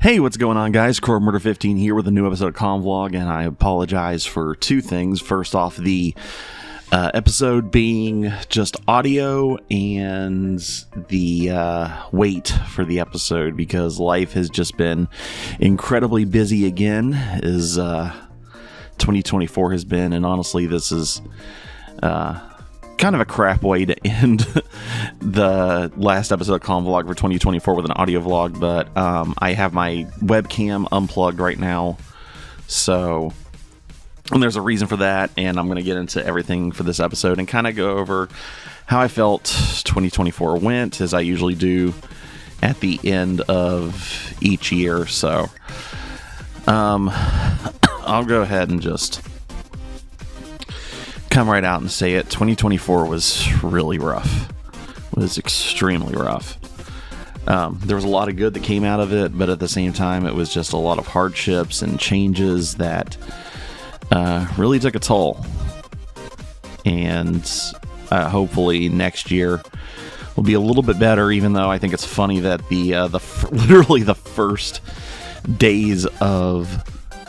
Hey, what's going on, guys? KrowOfMurder15 here with a new episode of Convlog, and I apologize for two things. First off, the episode being just audio and the wait for the episode because life has just been incredibly busy again, as 2024 has been, and honestly, this is kind of a crap way to end the last episode of Convlog for 2024 with an audio vlog, but I have my webcam unplugged right now, so and there's a reason for that, and I'm going to get into everything for this episode and kind of go over how I felt 2024 went, as I usually do at the end of each year. So I'll go ahead and just come right out and say it. 2024 was really rough. It was extremely rough. There was a lot of good that came out of it, but at the same time, it was just a lot of hardships and changes that really took a toll. And hopefully next year will be a little bit better, even though I think it's funny that literally the first days of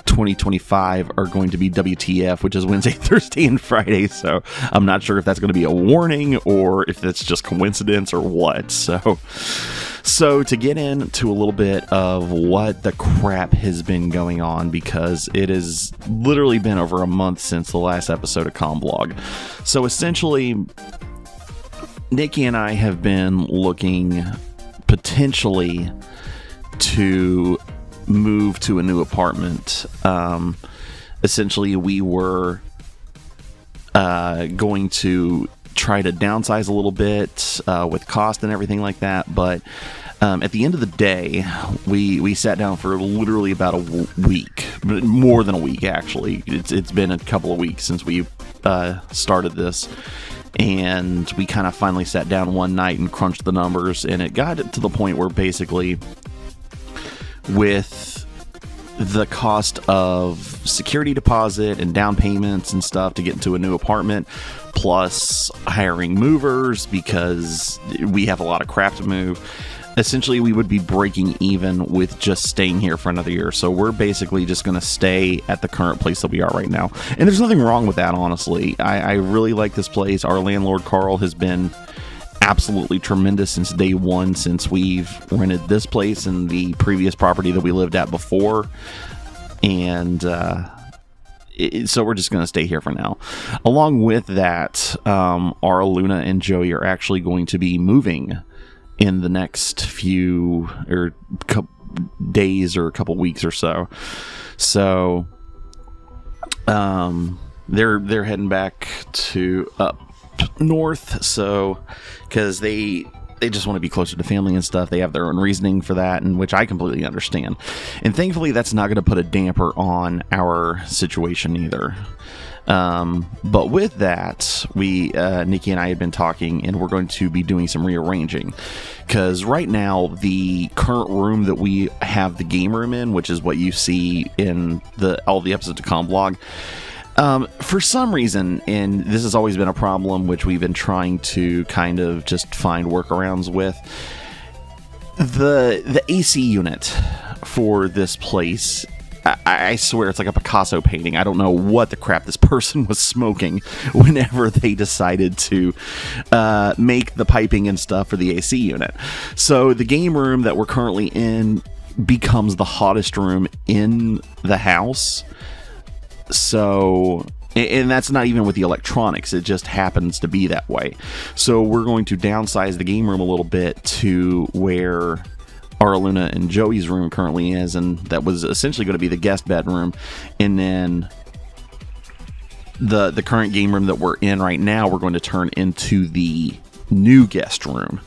2025 are going to be WTF, which is Wednesday, Thursday, and Friday. So I'm not sure if that's going to be a warning or if it's just coincidence or what. So to get into a little bit of what the crap has been going on, because it has literally been over a month since the last episode of Convlog. So essentially, Nikki and I have been looking potentially to move to a new apartment. Essentially, we were going to try to downsize a little bit with cost and everything like that, but at the end of the day, we sat down for literally about a week, more than a week actually. It's been a couple of weeks since we started this, and we kind of finally sat down one night and crunched the numbers, and it got to the point where basically, with the cost of security deposit and down payments and stuff to get into a new apartment, plus hiring movers because we have a lot of crap to move, essentially we would be breaking even with just staying here for another year. So we're basically just going to stay at the current place that we are right now. And there's nothing wrong with that, honestly. I really like this place. Our landlord, Carl, has been absolutely tremendous since day one, since we've rented this place and the previous property that we lived at before, and so we're just going to stay here for now. Along with that, our Luna and Joey are actually going to be moving in the next few days or a couple weeks or so. So they're heading back to up north, so because they just want to be closer to family and stuff. They have their own reasoning for that, and which I completely understand, and thankfully that's not going to put a damper on our situation either. But with that, Nikki and I had been talking, and we're going to be doing some rearranging, because right now the current room that we have the game room in, which is what you see in all the episodes of Convlog, for some reason, and this has always been a problem which we've been trying to kind of just find workarounds with, the AC unit for this place, I swear it's like a Picasso painting. I don't know what the crap this person was smoking whenever they decided to make the piping and stuff for the AC unit. So the game room that we're currently in becomes the hottest room in the house. So, and that's not even with the electronics, it just happens to be that way. So we're going to downsize the game room a little bit to where our Luna and Joey's room currently is, and that was essentially going to be the guest bedroom. And then the current game room that we're in right now, we're going to turn into the new guest room.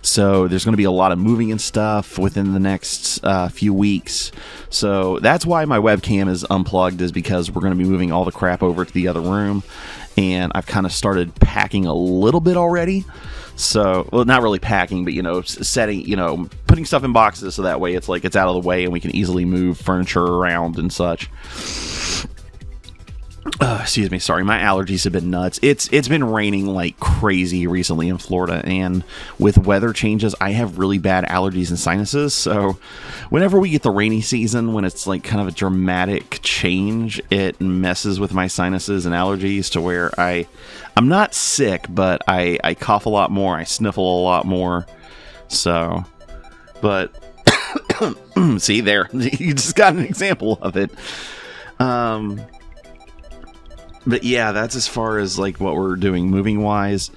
So there's going to be a lot of moving and stuff within the next few weeks. So that's why my webcam is unplugged, is because we're going to be moving all the crap over to the other room. And I've kind of started packing a little bit already. So, well, not really packing, but, setting, putting stuff in boxes so that way it's like it's out of the way and we can easily move furniture around and such. Excuse me, sorry, my allergies have been nuts. It's been raining like crazy recently in Florida, and with weather changes, I have really bad allergies and sinuses. So whenever we get the rainy season, when it's like kind of a dramatic change, it messes with my sinuses and allergies to where I'm not sick, but I cough a lot more, I sniffle a lot more. So, but see there, you just got an example of it. But yeah, that's as far as like what we're doing moving wise.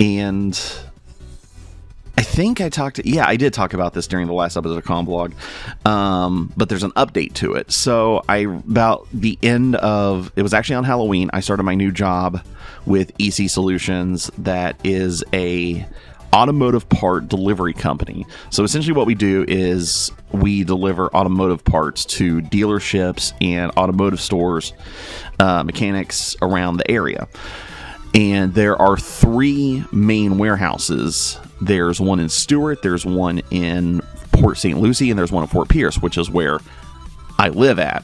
And I think I did talk about this during the last episode of Convlog. But there's an update to it. So about the end of, it was actually on Halloween, I started my new job with EC Solutions. That is a automotive part delivery company. So essentially what we do is we deliver automotive parts to dealerships and automotive stores, mechanics around the area. And there are 3 main warehouses. There's one in Stuart, there's one in Port St. Lucie, and there's one in Fort Pierce, which is where I live at.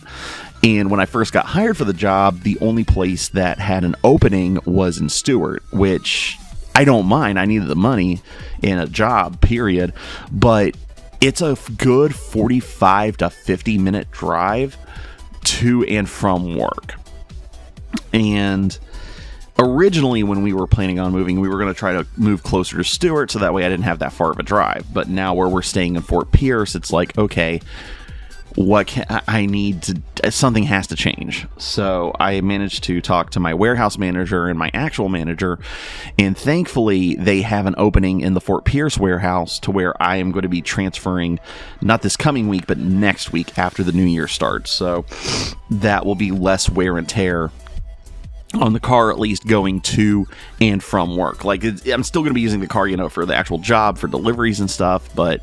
And when I first got hired for the job, the only place that had an opening was in Stuart, which I don't mind. I needed the money in a job, period. But it's a good 45 to 50 minute drive to and from work. And originally, when we were planning on moving, we were going to try to move closer to Stuart, so that way I didn't have that far of a drive. But now where we're staying in Fort Pierce, it's like, okay, what can I need to, something has to change. So I managed to talk to my warehouse manager and my actual manager, and thankfully they have an opening in the Fort Pierce warehouse to where I am going to be transferring, not this coming week, but next week after the new year starts. So that will be less wear and tear on the car, at least going to and from work. Like, I'm still going to be using the car, for the actual job, for deliveries and stuff, but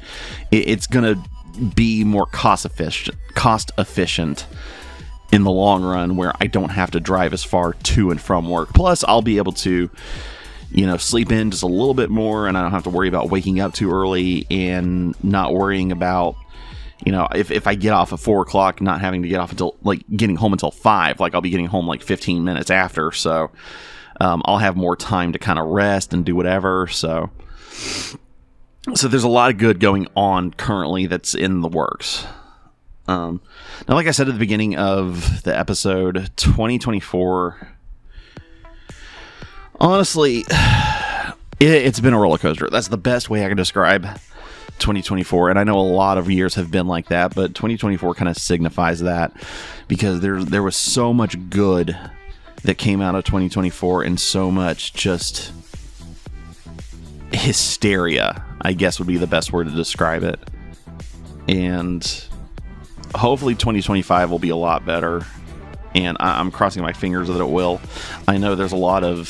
it's going to be more cost efficient in the long run, where I don't have to drive as far to and from work. Plus, I'll be able to, sleep in just a little bit more, and I don't have to worry about waking up too early and not worrying about, if I get off at 4 o'clock, not having to get off until getting home until 5. I'll be getting home 15 minutes after. So I'll have more time to kind of rest and do whatever. So there's a lot of good going on currently that's in the works. Now, like I said at the beginning of the episode, 2024, honestly, it's been a roller coaster. That's the best way I can describe 2024. And I know a lot of years have been like that, but 2024 kind of signifies that, because there was so much good that came out of 2024 and so much just hysteria, I guess would be the best word to describe it. And hopefully 2025 will be a lot better, and I'm crossing my fingers that it will. I know there's a lot of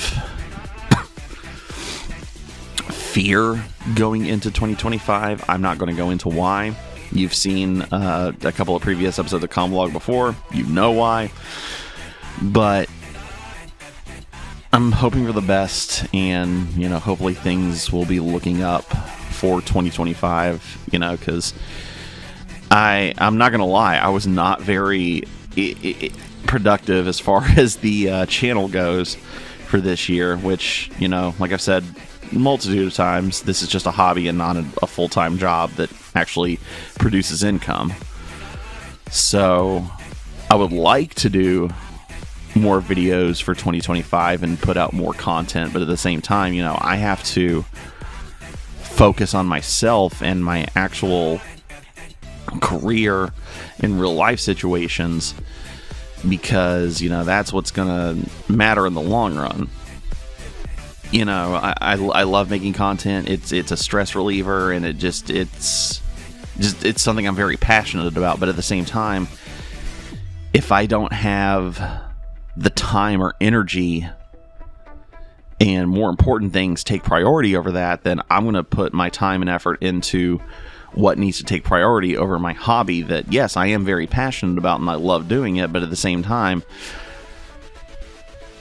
fear going into 2025. I'm not going to go into why. You've seen a couple of previous episodes of Convlog before. You know why. But I'm hoping for the best, and hopefully things will be looking up for 2025, because I'm not gonna lie, I was not very productive as far as the channel goes for this year, which, like I've said a multitude of times, this is just a hobby and not a full-time job that actually produces income. So I would like to do more videos for 2025 and put out more content, but at the same time, I have to focus on myself and my actual career in real life situations, because that's what's gonna matter in the long run. I love making content. It's a stress reliever, and it's something I'm very passionate about. But at the same time, if I don't have the time or energy, and more important things take priority over that, then I'm going to put my time and effort into what needs to take priority over my hobby that, yes, I am very passionate about and I love doing it, but at the same time,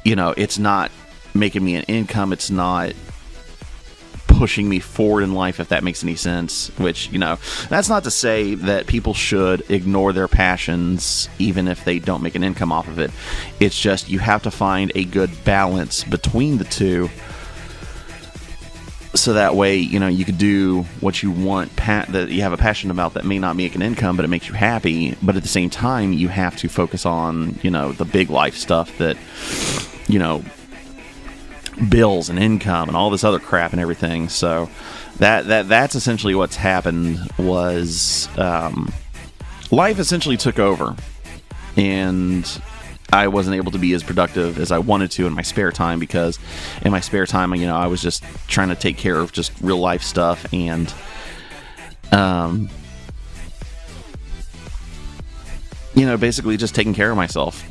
it's not making me an income. It's not pushing me forward in life, if that makes any sense. Which, that's not to say that people should ignore their passions even if they don't make an income off of it. It's just you have to find a good balance between the two, so that way, you could do what you want, that you have a passion about that may not make an income, but it makes you happy. But at the same time, you have to focus on, the big life stuff that, bills and income and all this other crap and everything. So that's essentially what's happened. Was life essentially took over, and I wasn't able to be as productive as I wanted to in my spare time, because in my spare time, I was just trying to take care of just real life stuff and, basically just taking care of myself.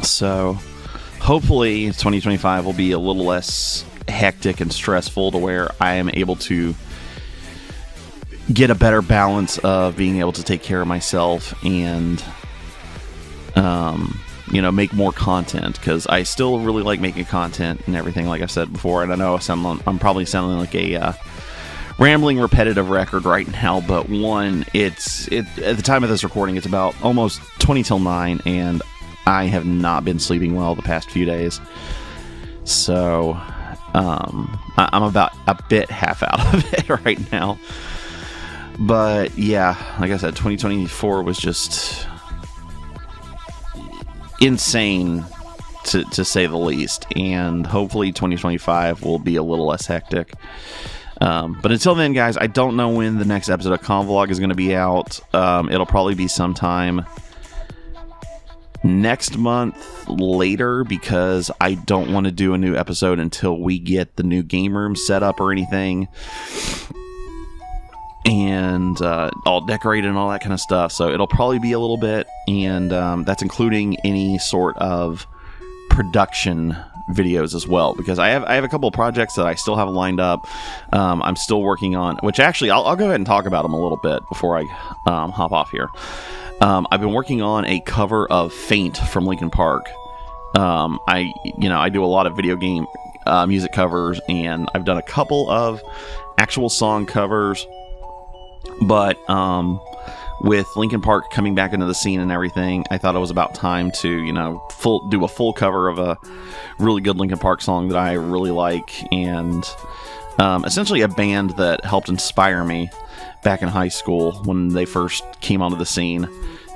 So hopefully 2025 will be a little less hectic and stressful, to where I am able to get a better balance of being able to take care of myself and, make more content, because I still really like making content and everything, like I said before. And I know I'm probably sounding like a rambling, repetitive record right now, but it's at the time of this recording, it's about almost 20 till 9, and I have not been sleeping well the past few days. So I'm about a bit half out of it right now. But yeah, like I said, 2024 was just insane, to say the least, and hopefully 2025 will be a little less hectic. But until then, guys, I don't know when the next episode of Convlog is going to be out. It'll probably be sometime next month later, because I don't want to do a new episode until we get the new game room set up or anything, and all decorated and all that kind of stuff. So it'll probably be a little bit, and that's including any sort of production videos as well, because I have a couple of projects that I still have lined up. I'm still working on, which actually I'll go ahead and talk about them a little bit before I hop off here. I've been working on a cover of Faint from Linkin Park. I do a lot of video game music covers, and I've done a couple of actual song covers. But with Linkin Park coming back into the scene and everything, I thought it was about time to, do a full cover of a really good Linkin Park song that I really like, and essentially a band that helped inspire me back in high school when they first came onto the scene,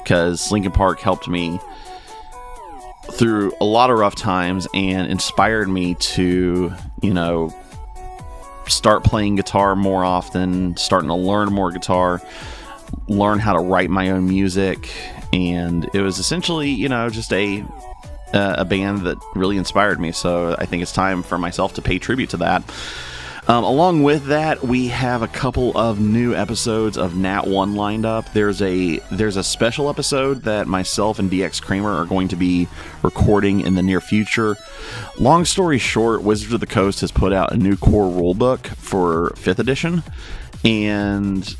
because Linkin Park helped me through a lot of rough times and inspired me to, start playing guitar more often, starting to learn more guitar, learn how to write my own music. And it was essentially, just a band that really inspired me. So I think it's time for myself to pay tribute to that. Along with that, we have a couple of new episodes of Nat 1 lined up. There's a special episode that myself and DX Kramer are going to be recording in the near future. Long story short, Wizards of the Coast has put out a new core rulebook for 5th edition, and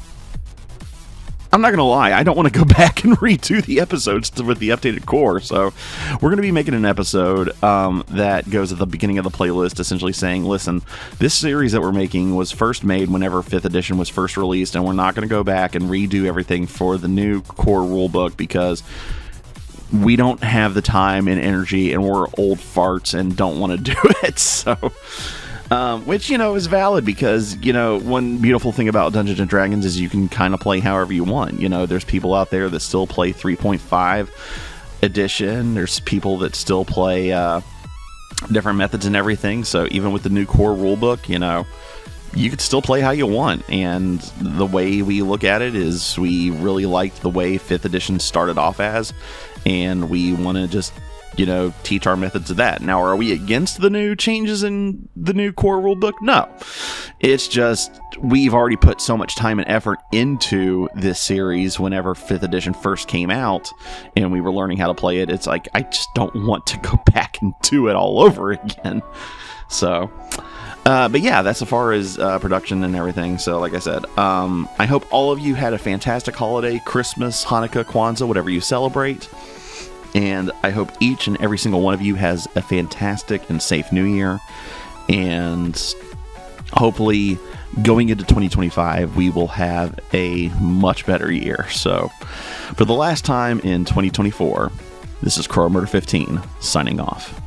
I'm not going to lie, I don't want to go back and redo the episodes with the updated core, so we're going to be making an episode that goes at the beginning of the playlist, essentially saying, listen, this series that we're making was first made whenever 5th edition was first released, and we're not going to go back and redo everything for the new core rulebook, because we don't have the time and energy, and we're old farts and don't want to do it, so... which, is valid, because, one beautiful thing about Dungeons & Dragons is you can kind of play however you want. There's people out there that still play 3.5 edition. There's people that still play different methods and everything. So even with the new core rulebook, you could still play how you want. And the way we look at it is we really liked the way 5th edition started off as, and we want to just teach our methods of that. Now, are we against the new changes in the new core rulebook? No. It's just we've already put so much time and effort into this series whenever 5th edition first came out and we were learning how to play it. It's like, I just don't want to go back and do it all over again. So, but yeah, that's as far as production and everything. So, like I said, I hope all of you had a fantastic holiday, Christmas, Hanukkah, Kwanzaa, whatever you celebrate. And I hope each and every single one of you has a fantastic and safe New Year. And hopefully going into 2025, we will have a much better year. So for the last time in 2024, this is KrowOfMurder15 signing off.